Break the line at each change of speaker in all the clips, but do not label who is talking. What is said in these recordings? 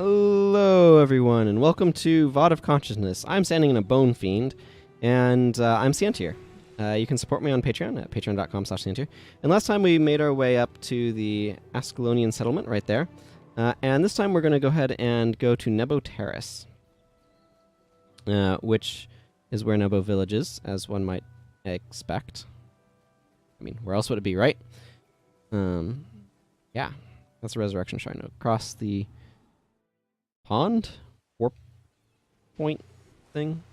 Hello, everyone, and welcome to VOD of Consciousness. I'm standing in a bone fiend, and I'm Sientir. You can support me on Patreon at patreon.com/Sientir. And last time we made our way up to the Ascalonian settlement right there. And this time we're going to go ahead and go to Nebo Terrace, which is where Nebo Village is, as one might expect. I mean, where else would it be, right? Yeah, that's the Resurrection Shrine across the pond? Warp point thing?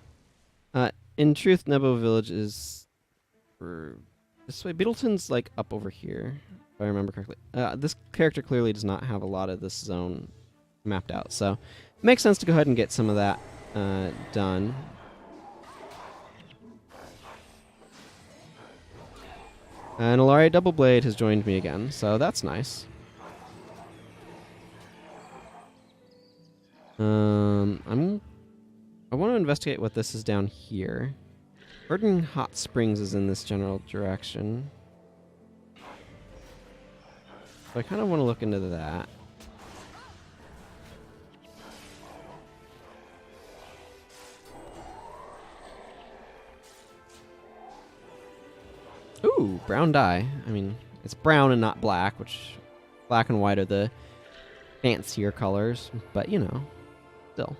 In truth, Nebo Village is this way. Beetleton's like up over here, if I remember correctly. This character clearly does not have a lot of this zone mapped out, so it makes sense to go ahead and get some of that done. And Alari Doubleblade has joined me again, so that's nice. I want to investigate what this is down here. Wherein Hot Springs is in this general direction. So I kind of want to look into that. Ooh, brown dye. I mean, it's brown and not black, which black and white are the fancier colors, but you know, still.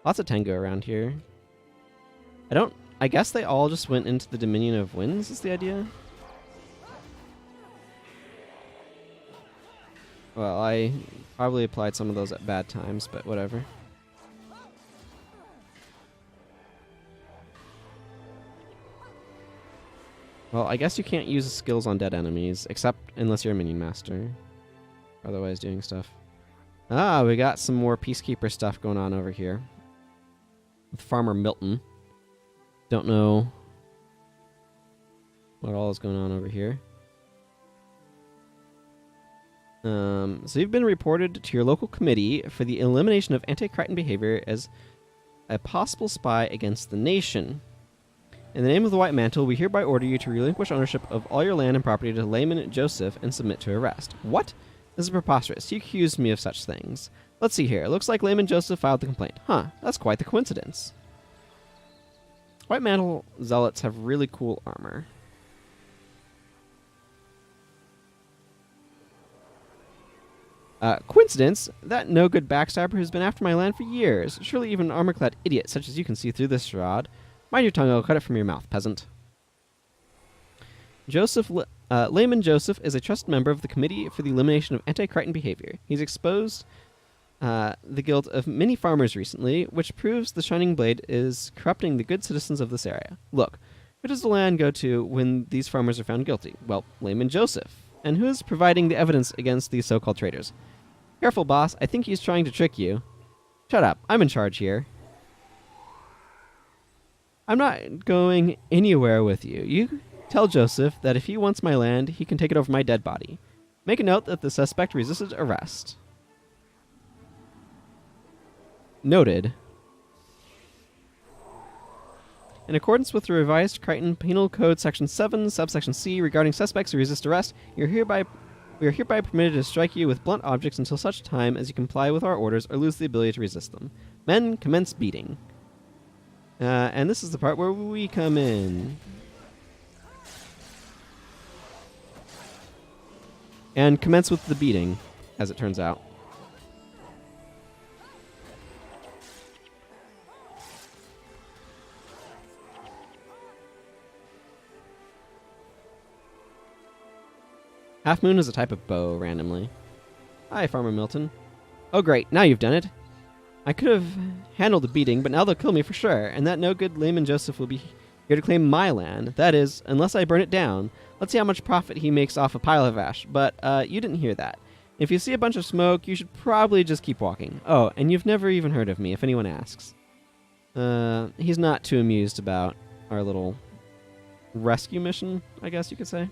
Lots of Tengu around here. I guess they all just went into the Dominion of Winds, is the idea? Well, I probably applied some of those at bad times, but whatever. Well, I guess you can't use the skills on dead enemies, except unless you're a minion master. Otherwise doing stuff. Ah, we got some more Peacekeeper stuff going on over here. With Farmer Milton. Don't know what all is going on over here. So you've been reported to your local committee for the elimination of anti-Krytan behavior as a possible spy against the nation. In the name of the White Mantle, we hereby order you to relinquish ownership of all your land and property to Layman Joseph and submit to arrest. What? This is preposterous. You accused me of such things. Let's see here. It looks like Layman Joseph filed the complaint. Huh, that's quite the coincidence. White Mantle Zealots have really cool armor. Coincidence? That no-good backstabber has been after my land for years. Surely even an armor-clad idiot such as you can see through this shroud. Mind your tongue, I'll cut it from your mouth, peasant. Layman Joseph is a trusted member of the Committee for the Elimination of Anti-Krytan Behavior. He's exposed the guilt of many farmers recently, which proves the Shining Blade is corrupting the good citizens of this area. Look, who does the land go to when these farmers are found guilty? Well, Layman Joseph. And who is providing the evidence against these so-called traitors? Careful, boss. I think he's trying to trick you. Shut up. I'm in charge here. I'm not going anywhere with you. You tell Joseph that if he wants my land, he can take it over my dead body. Make a note that the suspect resisted arrest. Noted. In accordance with the revised Krytan Penal Code Section 7, Subsection C, regarding suspects who resist arrest, we are hereby permitted to strike you with blunt objects until such time as you comply with our orders or lose the ability to resist them. Men, commence beating. And this is the part where we come in. And commence with the beating, as it turns out. Half Moon is a type of bow, randomly. Hi, Farmer Milton. Oh great, now you've done it. I could have handled the beating, but now they'll kill me for sure, and that no-good Layman Joseph will be here to claim my land. That is, unless I burn it down. Let's see how much profit he makes off a pile of ash, but you didn't hear that. If you see a bunch of smoke, you should probably just keep walking. Oh, and you've never even heard of me, if anyone asks. He's not too amused about our little rescue mission, I guess you could say.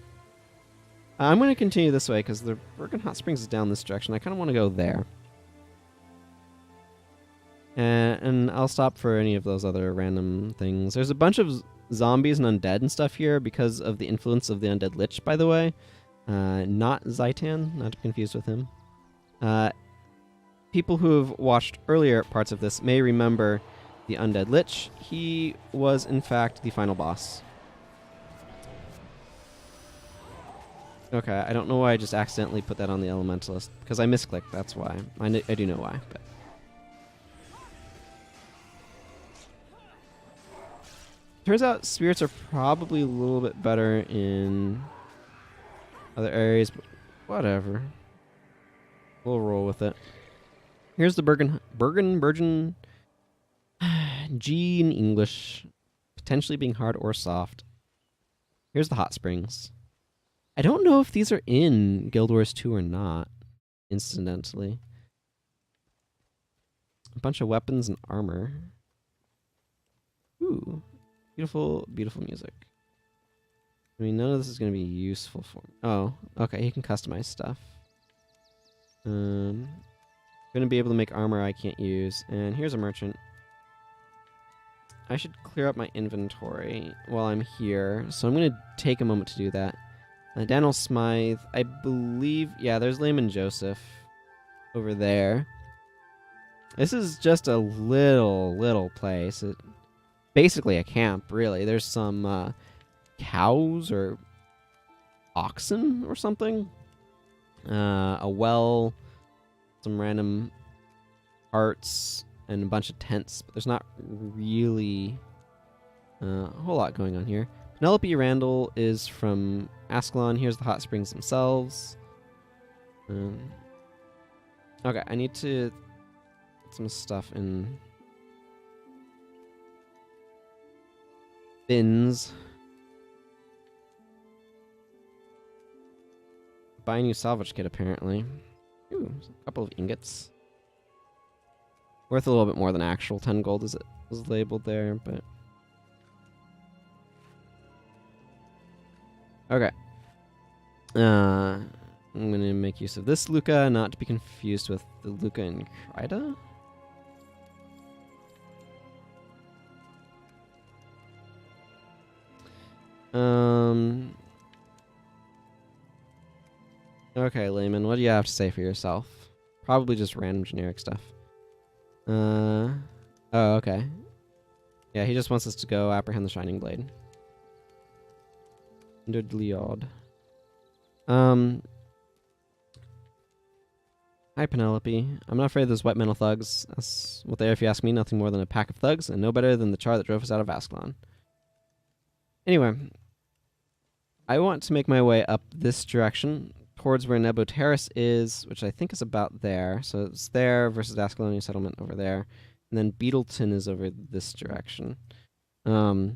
I'm going to continue this way, because the Wherein Hot Springs is down this direction. I kind of want to go there. And I'll stop for any of those other random things. There's a bunch of zombies and undead and stuff here because of the influence of the Undead Lich, by the way. Not Zaitan, not to be confused with him. people who have watched earlier parts of this may remember the Undead Lich. He was, in fact, the final boss. Okay, I don't know why I just accidentally put that on the Elementalist, because I misclicked, that's why. I do know why, but... Turns out spirits are probably a little bit better in other areas, but whatever. We'll roll with it. Here's the Bergen G in English, potentially being hard or soft. Here's the hot springs. I don't know if these are in Guild Wars 2 or not, incidentally. A bunch of weapons and armor. Ooh, beautiful, beautiful music. I mean, none of this is going to be useful for me. Oh, okay, you can customize stuff. Going to be able to make armor I can't use. And here's a merchant. I should clear up my inventory while I'm here, so I'm going to take a moment to do that. Daniel Smythe, I believe... Yeah, there's Layman Joseph over there. This is just a little place. Basically a camp, really. There's some cows or oxen or something. A well, some random arts, and a bunch of tents. But there's not really a whole lot going on here. Penelope Randall is from Ascalon. Here's the hot springs themselves. Okay, I need to put some stuff in bins. Buy a new salvage kit, apparently. Ooh, a couple of ingots. Worth a little bit more than actual 10 gold as it was labeled there, but... Okay. I'm going to make use of this Luca, not to be confused with the Luca in Kryta. Okay, Layman, what do you have to say for yourself? Probably just random generic stuff. Oh, okay. Yeah, he just wants us to go apprehend the Shining Blade. Liod. Hi, Penelope. I'm not afraid of those White Mantle thugs. That's what they are, if you ask me. Nothing more than a pack of thugs, and no better than the char that drove us out of Ascalon. Anyway, I want to make my way up this direction towards where Nebo Terrace is, which I think is about there. So it's there versus Ascalonian settlement over there. And then Beetleton is over this direction. I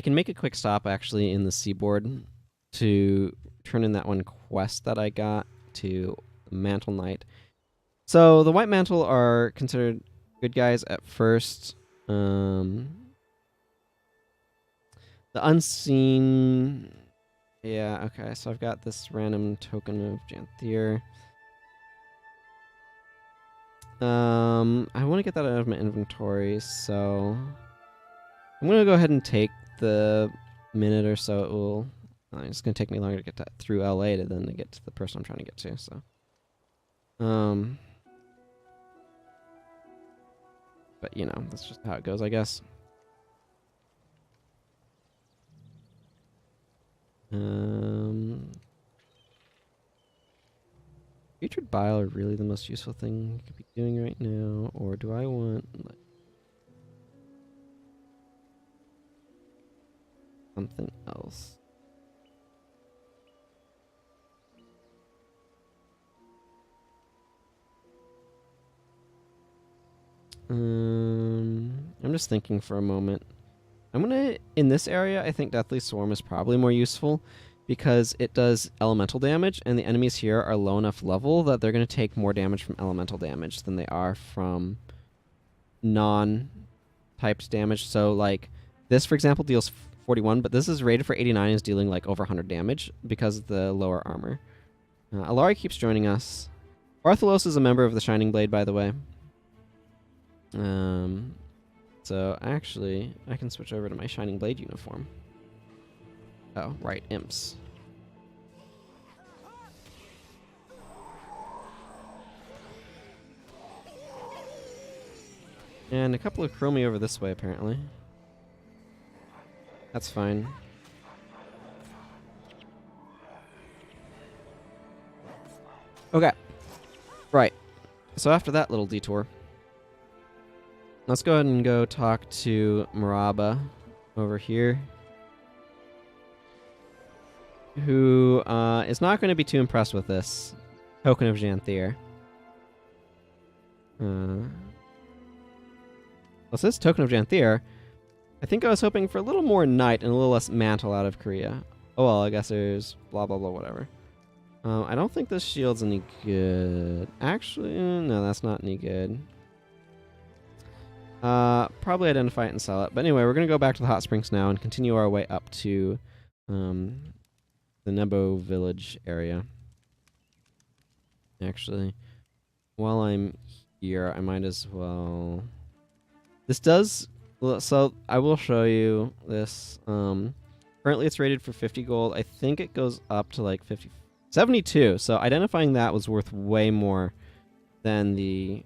can make a quick stop, actually, in the seaboard to turn in that one quest that I got to Mantle Knight. So the White Mantle are considered good guys at first. The Unseen... Yeah, okay, so I've got this random token of Sientir. I want to get that out of my inventory, so... I'm going to go ahead and take the minute or so it will... it's going to take me longer to get through LA than to get to the person I'm trying to get to, so... But, you know, that's just how it goes, I guess. Putrid Bile are really the most useful thing you could be doing right now, or do I want, like, something else? I'm just thinking for a moment. I'm gonna, in this area, I think Deathly Swarm is probably more useful because it does elemental damage, and the enemies here are low enough level that they're gonna take more damage from elemental damage than they are from non-typed damage. So, like, this, for example, deals 41, but this is rated for 89 and is dealing, like, over 100 damage because of the lower armor. Alari keeps joining us. Bartholos is a member of the Shining Blade, by the way. So actually, I can switch over to my Shining Blade uniform. Oh, right, imps. And a couple of chromie over this way, apparently. That's fine. Okay. Right. So after that little detour, let's go ahead and go talk to Maraba over here, who is not going to be too impressed with this token of Sientir. Well, it says token of Sientir. I think I was hoping for a little more night and a little less mantle out of Kryta. Oh well, I guess there's blah blah blah whatever. I don't think this shield's any good. Actually, no, that's not any good. Probably identify it and sell it. But anyway, we're going to go back to the hot springs now and continue our way up to the Nebo village area. Actually, while I'm here, I might as well... This does... So, I will show you this. Currently, it's rated for 50 gold. I think it goes up to like 72. So, identifying that was worth way more than the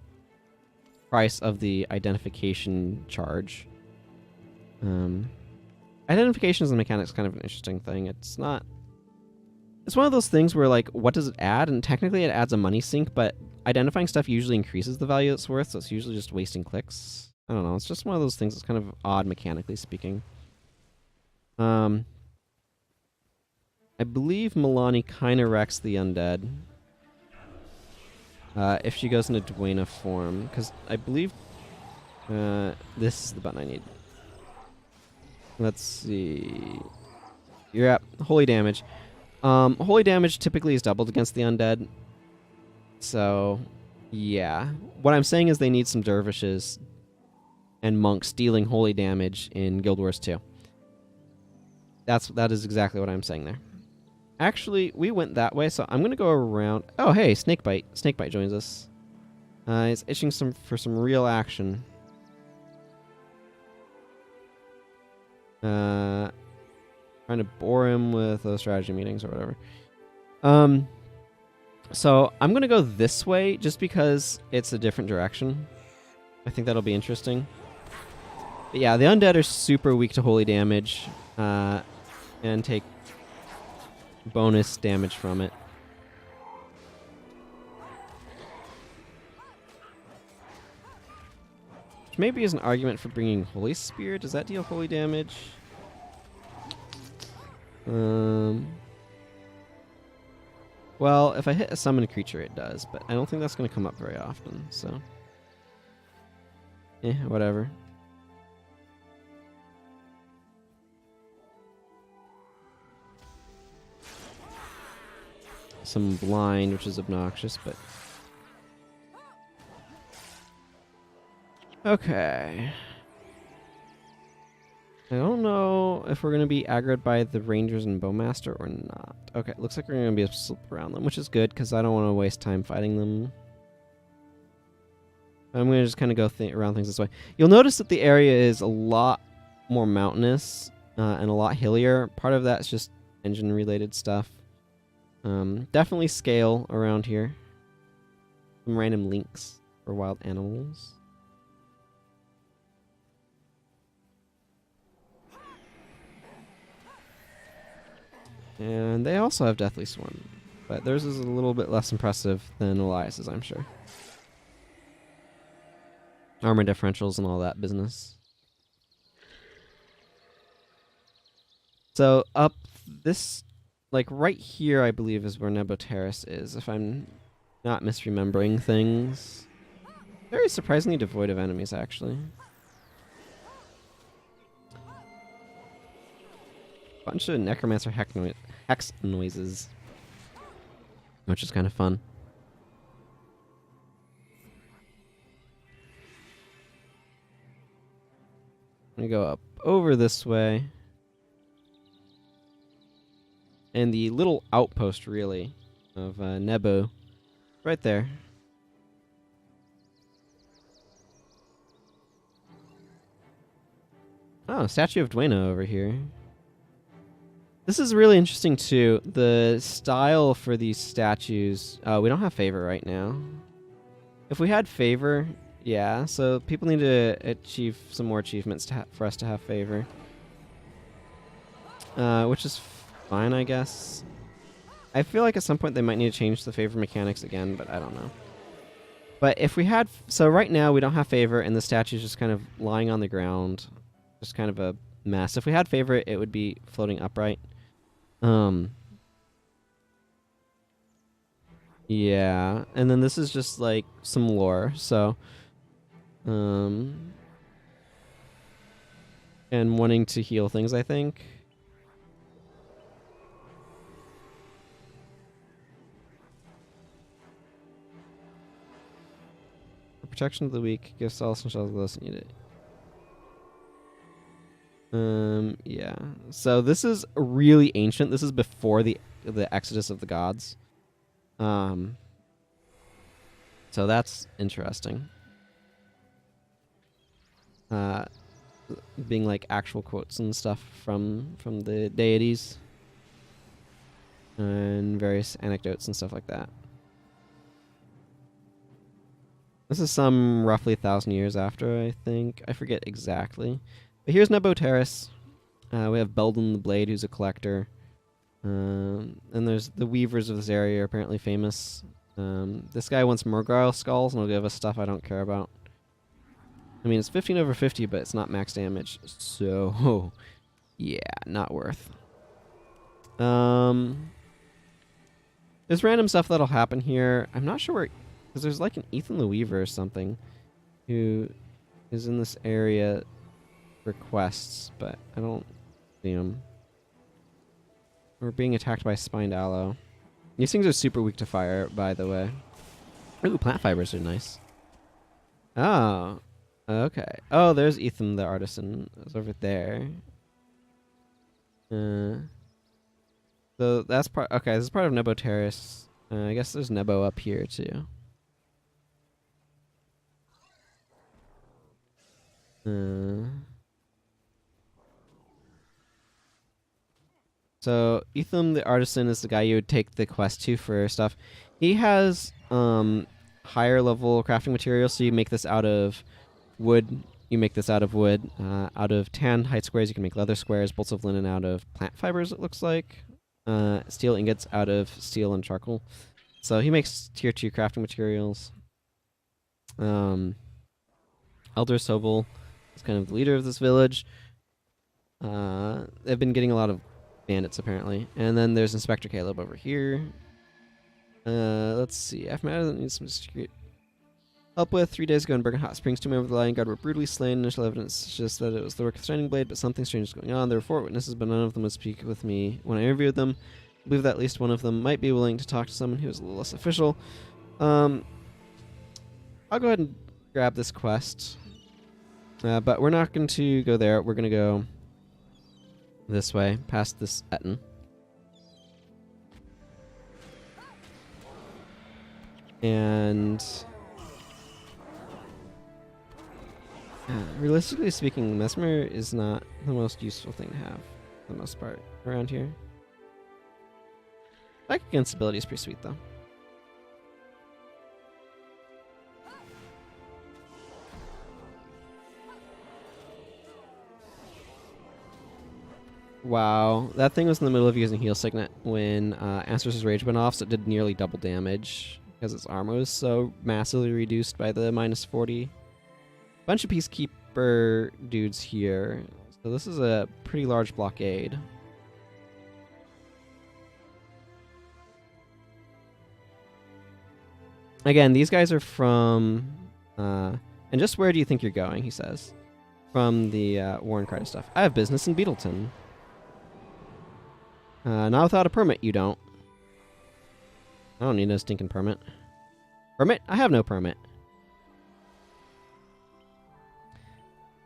price of the identification charge. Identification as a mechanic is kind of an interesting thing. It's not... It's one of those things where, like, what does it add? And technically it adds a money sink, but identifying stuff usually increases the value it's worth, so it's usually just wasting clicks. I don't know. It's just one of those things that's kind of odd mechanically speaking. I believe Milani kind of wrecks the undead. If she goes into Dwayna form, because I believe this is the button I need. Let's see. You're at holy damage. Holy damage typically is doubled against the undead. So, yeah. What I'm saying is they need some dervishes and monks dealing holy damage in Guild Wars 2. That is exactly what I'm saying there. Actually, we went that way, so I'm going to go around... Oh, hey, Snakebite. Snakebite joins us. He's itching for some real action. Trying to bore him with those strategy meetings or whatever. So I'm going to go this way just because it's a different direction. I think that'll be interesting. But yeah, the undead are super weak to holy damage and take bonus damage from it. Which maybe is an argument for bringing Holy Spear. Does that deal holy damage? Well, if I hit a summoned creature, it does, but I don't think that's going to come up very often, so... whatever. Some blind, which is obnoxious, but... Okay. I don't know if we're going to be aggroed by the Rangers and Bowmaster or not. Okay, looks like we're going to be able to slip around them, which is good, because I don't want to waste time fighting them. I'm going to just kind of go around things this way. You'll notice that the area is a lot more mountainous and a lot hillier. Part of that's just engine-related stuff. Definitely scale around here. Some random links for wild animals. And they also have Deathly Swarm, but theirs is a little bit less impressive than Elias's, I'm sure. Armor differentials and all that business. So up this, like right here, I believe is where Nebo Terrace is, if I'm not misremembering things. Very surprisingly devoid of enemies, actually. Bunch of Necromancer hex noises, which is kind of fun. I'm gonna go up over this way. And the little outpost, really, of Nebo, right there. Oh, Statue of Dwayna over here. This is really interesting, too. The style for these statues... we don't have Favor right now. If we had Favor, Yeah, so people need to achieve some more achievements for us to have favor. Which is fine, I guess. I feel like at some point they might need to change the favor mechanics again, but I don't know. But if we had... So right now we don't have favor, and the statue's just kind of lying on the ground. Just kind of a mess. If we had favor, it would be floating upright. Yeah, and then this is just like some lore, so... and wanting to heal things, I think. For protection of the weak, give solace and shelter those who need it. Yeah. So this is really ancient. This is before the Exodus of the Gods. So that's interesting. Being like actual quotes and stuff from the deities and various anecdotes and stuff like that. This is some roughly 1,000 years after, I think. I forget exactly. But here's Nebo Terrace. We have Belden the Blade, who's a collector. And there's the weavers of this area are apparently famous. This guy wants Murgile skulls, and will give us stuff I don't care about. I mean, it's 15 over 50, but it's not max damage. So, yeah, not worth. There's random stuff that'll happen here. I'm not sure where... Because there's like an Ethan the Weaver or something who is in this area for quests, but I don't see him. We're being attacked by spined aloe. These things are super weak to fire, by the way. Ooh, plant fibers are nice. Oh, okay. Oh, there's Ethan the Artisan. It's over there. So that's part... Okay, this is part of Nebo Terrace. I guess there's Nebo up here, too. So Ethan the Artisan is the guy you would take the quest to for stuff. He has higher level crafting materials, so you make this out of wood. You make this out of wood. Out of tan height squares, you can make leather squares. Bolts of linen out of plant fibers, it looks like. Steel ingots out of steel and charcoal. So he makes tier 2 crafting materials. Elder Sobel is kind of the leader of this village. They've been getting a lot of bandits, apparently. And then there's Inspector Caleb over here. Let's see. After matter that needs some secret help with. 3 days ago in Bergen Hot Springs, 2 members of the Lion Guard were brutally slain. Initial evidence suggests that it was the work of Shining Blade, but something strange is going on. There were 4 witnesses, but none of them would speak with me when I interviewed them. I believe that at least one of them might be willing to talk to someone who is a little less official. I'll go ahead and grab this quest. But we're not going to go there. We're going to go this way, past this Etten. And realistically speaking, Mesmer is not the most useful thing to have, for the most part, around here. Like against ability is pretty sweet, though. Wow, that thing was in the middle of using Heal Signet when Answer's Rage went off, so it did nearly double damage because its armor was so massively reduced by the minus 40. Bunch of Peacekeeper dudes here, so this is a pretty large blockade. Again, these guys are from... and just where do you think you're going, he says. From the Warren Kryta stuff. I have business in Beetleton. Not without a permit, you don't. I don't need no stinking permit. Permit? I have no permit.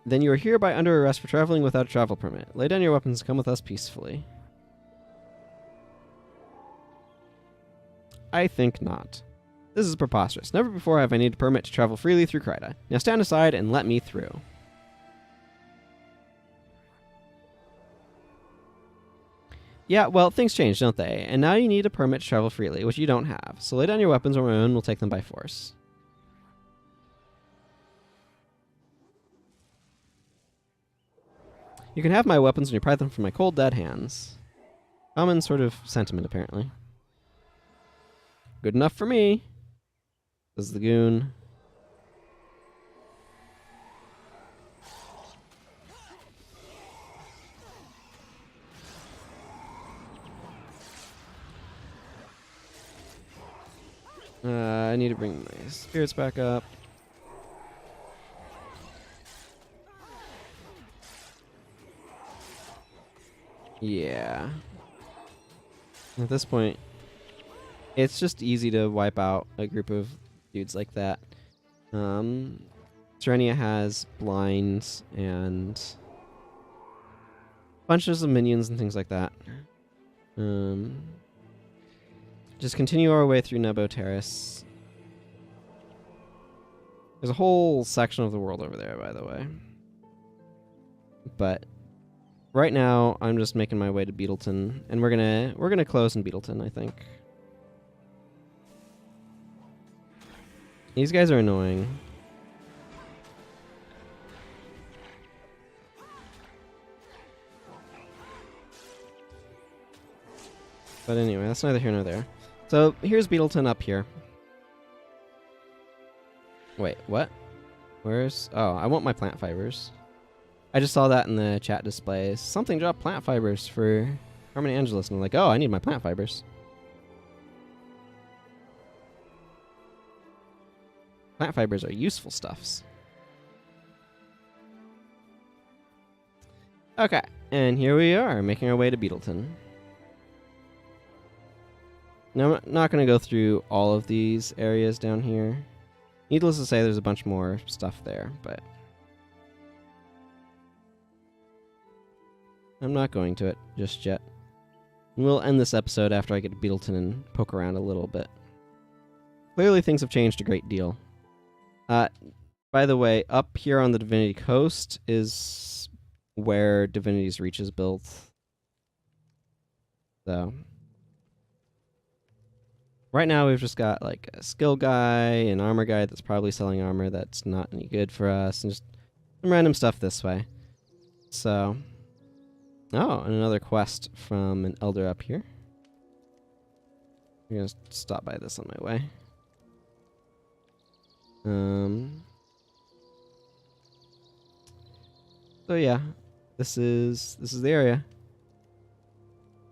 Then you are hereby under arrest for traveling without a travel permit. Lay down your weapons and come with us peacefully. I think not. This is preposterous. Never before have I needed a permit to travel freely through Kryta. Now stand aside and let me through. Yeah, well, things change, don't they? And now you need a permit to travel freely, which you don't have. So lay down your weapons or my own will take them by force. You can have my weapons when you pry them from my cold, dead hands. Common sort of sentiment, apparently. Good enough for me, says the goon. I need to bring my spirits back up. Yeah. At this point, it's just easy to wipe out a group of dudes like that. Serenia has blinds and bunches of minions and things like that. Just continue our way through Nebo Terrace. There's a whole section of the world over there, by the way. But right now, I'm just making my way to Beetleton, and we're gonna close in Beetleton, I think. These guys are annoying. But anyway, that's neither here nor there. So here's Beetleton up here. Wait, what? Where's... Oh, I want my plant fibers. I just saw that in the chat display. Something dropped plant fibers for Carmen Angeles, and I'm like, oh, I need my plant fibers. Plant fibers are useful stuffs. Okay, and here we are, making our way to Beetleton. Now, I'm not going to go through all of these areas down here. Needless to say, there's a bunch more stuff there, but I'm not going to it just yet. We'll end this episode after I get to Beetleton and poke around a little bit. Clearly, things have changed a great deal. By the way, up here on the Divinity Coast is where Divinity's Reach is built. So right now we've just got like a skill guy, an armor guy that's probably selling armor that's not any good for us, and just some random stuff this way. So, oh, and another quest from an elder up here. I'm gonna stop by this on my way. So yeah, this is the area.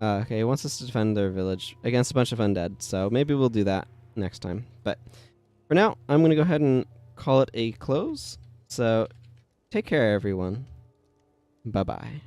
Okay, he wants us to defend their village against a bunch of undead, so maybe we'll do that next time. But for now, I'm gonna go ahead and call it a close. So take care, everyone. Bye-bye.